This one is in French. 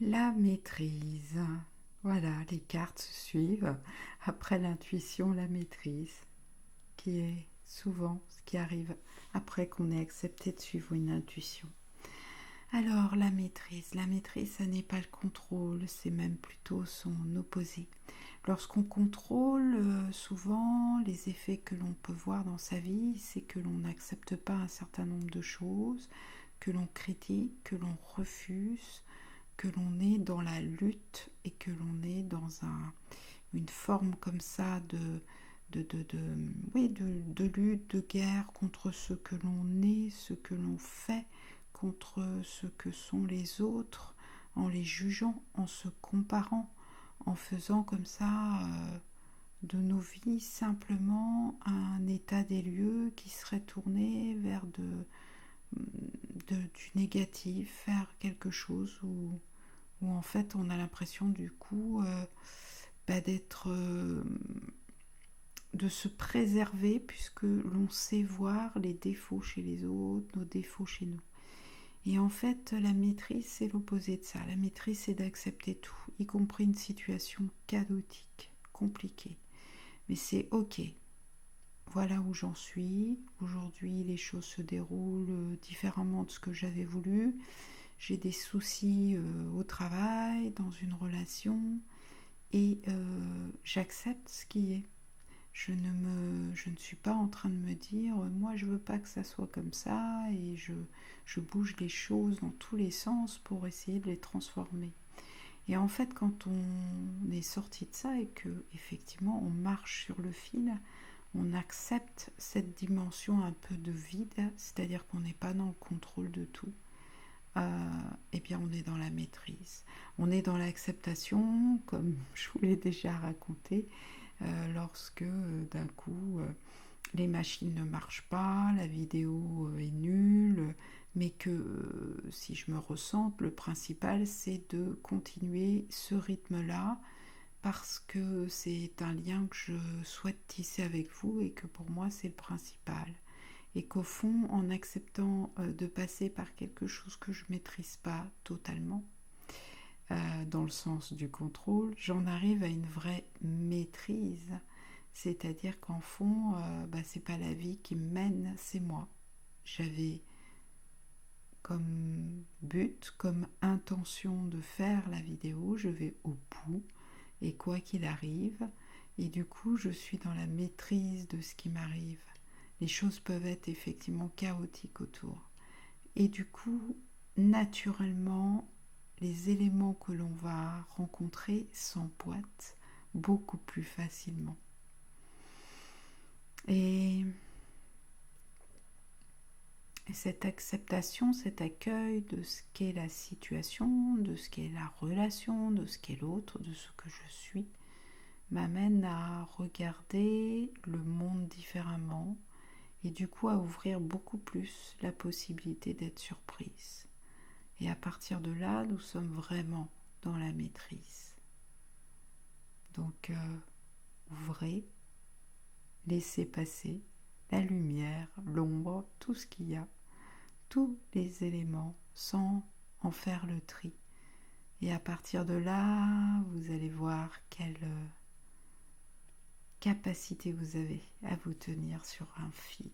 La maîtrise. Voilà, les cartes se suivent. Après l'intuition, la maîtrise, qui est souvent ce qui arrive après qu'on ait accepté de suivre une intuition. Alors, la maîtrise, ça n'est pas le contrôle, c'est même plutôt son opposé. Lorsqu'on contrôle, souvent, les effets que l'on peut voir dans sa vie, c'est que l'on n'accepte pas un certain nombre de choses, que l'on critique, que l'on refuse, que l'on est dans la lutte et que l'on est dans une forme comme ça de lutte, de guerre contre ce que l'on est, ce que l'on fait, contre ce que sont les autres, en les jugeant, en se comparant, en faisant comme ça de nos vies simplement un état des lieux qui serait tourné vers du négatif, faire quelque chose où en fait on a l'impression du coup d'être de se préserver puisque l'on sait voir les défauts chez les autres, nos défauts chez nous. Et en fait, la maîtrise, c'est l'opposé de ça. La maîtrise, c'est d'accepter tout, y compris une situation chaotique, compliquée. Mais c'est ok. Voilà où j'en suis. Aujourd'hui, les choses se déroulent différemment de ce que j'avais voulu. J'ai des soucis au travail, dans une relation, et j'accepte ce qui est. Je ne suis pas en train de me dire moi je veux pas que ça soit comme ça et je bouge les choses dans tous les sens pour essayer de les transformer. Et en fait, quand on est sorti de ça et que effectivement on marche sur le fil, on accepte cette dimension un peu de vide, c'est-à-dire qu'on n'est pas dans le contrôle de tout. Eh bien on est dans la maîtrise. On est dans l'acceptation, comme je vous l'ai déjà raconté, lorsque d'un coup les machines ne marchent pas, la vidéo est nulle, mais que si je me ressente, le principal c'est de continuer ce rythme-là parce que c'est un lien que je souhaite tisser avec vous et que pour moi c'est le principal. Et qu'au fond, en acceptant de passer par quelque chose que je ne maîtrise pas totalement, dans le sens du contrôle, j'en arrive à une vraie maîtrise. C'est-à-dire qu'en fond, c'est pas la vie qui me mène, c'est moi. J'avais comme but, comme intention de faire la vidéo, je vais au bout, et quoi qu'il arrive, et du coup, je suis dans la maîtrise de ce qui m'arrive. Les choses peuvent être effectivement chaotiques autour. Et du coup, naturellement, les éléments que l'on va rencontrer s'emboîtent beaucoup plus facilement. Et cette acceptation, cet accueil de ce qu'est la situation, de ce qu'est la relation, de ce qu'est l'autre, de ce que je suis, m'amène à regarder le monde différemment et du coup à ouvrir beaucoup plus la possibilité d'être surprise. Et à partir de là, nous sommes vraiment dans la maîtrise. Donc, ouvrez, laissez passer la lumière, l'ombre, tout ce qu'il y a, tous les éléments, sans en faire le tri. Et à partir de là, vous allez voir quelle capacité vous avez à vous tenir sur un fil.